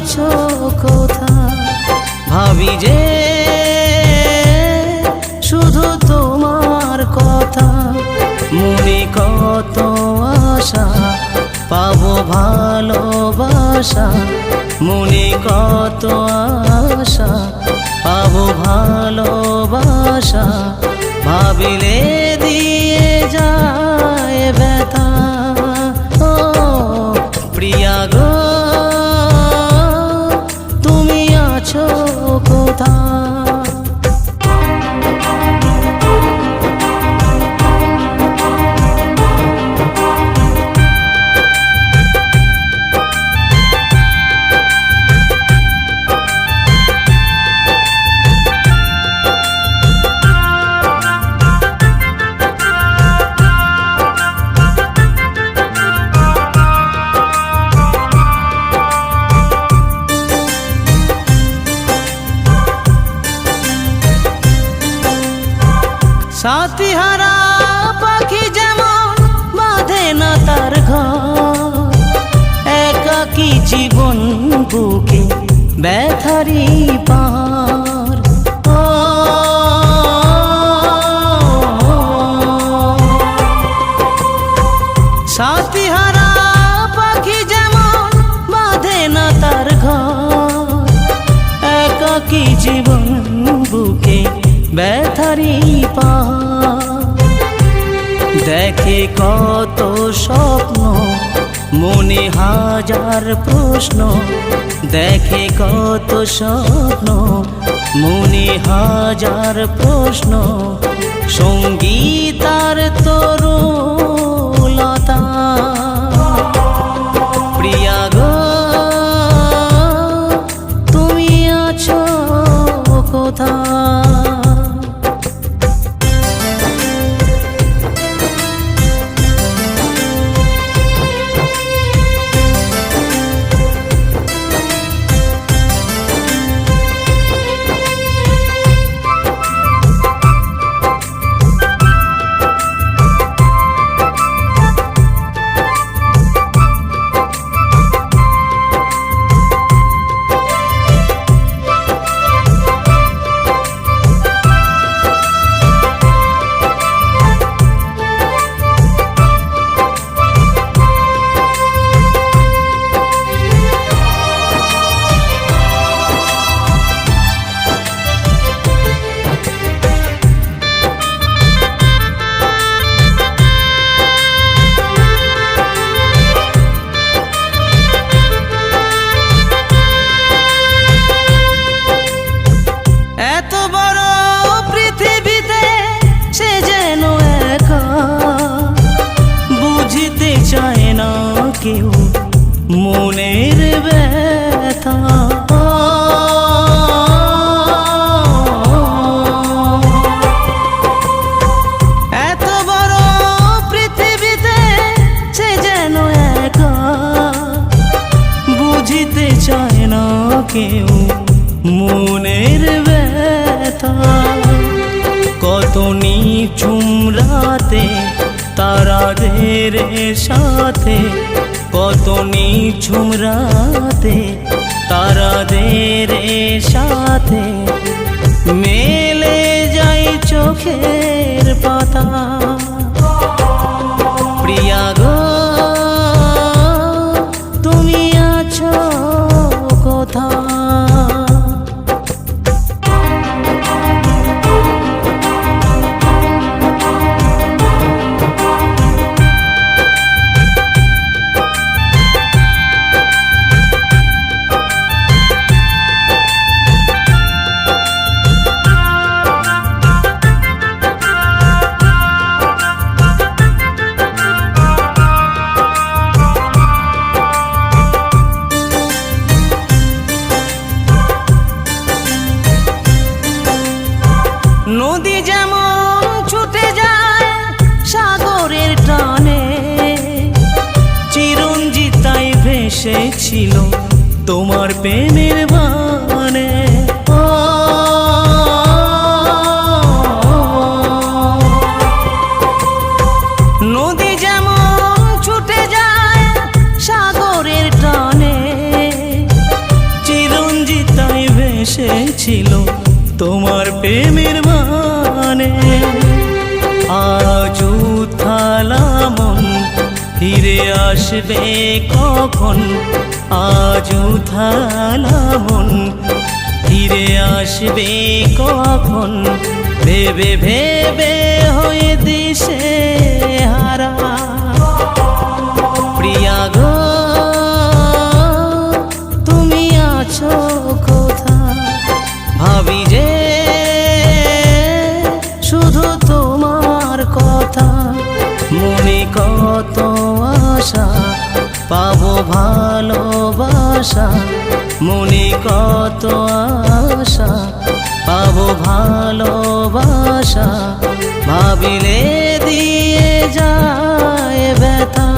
আছো কোথায়? ভাবি যে শুধু তোমার কথা, মনে কত আশা পাবো ভালোবাসা, মনে কত আশা পাবো ভালোবাসা, ভাবিলে দিয়ে যায় ব্যথা। ও প্রিয়া গো, তুমি আছো কোথায়? সাথী হারা পাখি যেমন বাঁধে না তার ঘর, একাকী জীবন বুকে ব্যথারি পার। ও সাথী হারা পাখি যেমন বাঁধে না তার ঘর, একাকী জীবন বুকে ব্যথারি পাহাড়। দেখে কত স্বপ্ন, মনে হাজার প্রশ্ন, দেখে কত স্বপ্ন, মনে হাজার প্রশ্ন, সঙ্গীতার তরুলতা। প্রিয়া গো, তুমি আছো কোথায়? চায় না কেউ মনের ব্যথা। এত বড় পৃথিবীতে সে যেন একা, বুঝিতে চায় না কেউ মনের ব্যথা। কত নিঝুম রাতে তারাদের সাথে, কত নিঝুম রাতে তারাদের সাথে, মেলে যায় চোখের পাতা। প্রিয়া গো, তুমি আছো কোথায়? নদী যেমন ছুটে যায় সাগরের টানে, চিরঞ্জিতাই ভেসেছিল তোমার প্রেমের বানে। নদী যেমন ছুটে যায় সাগরের টানে, ভেসেছিল তোমার প্রেমের মানে। আজ উথালা মন ফিরে আসবে কখন, আজ উথালা মন ফিরে আসবে কখন, ভেবে ভেবে হয়ে দিশে হারা। প্রিয়া গো তুমি আছো কোথায়, ভাবি যে শুধু তোমার কথা। মনে কত আশা পাবো ভালোবাসা, মনে কত আশা পাবো ভালোবাসা, ভাবিলে দিয়ে যায় ব্যথা।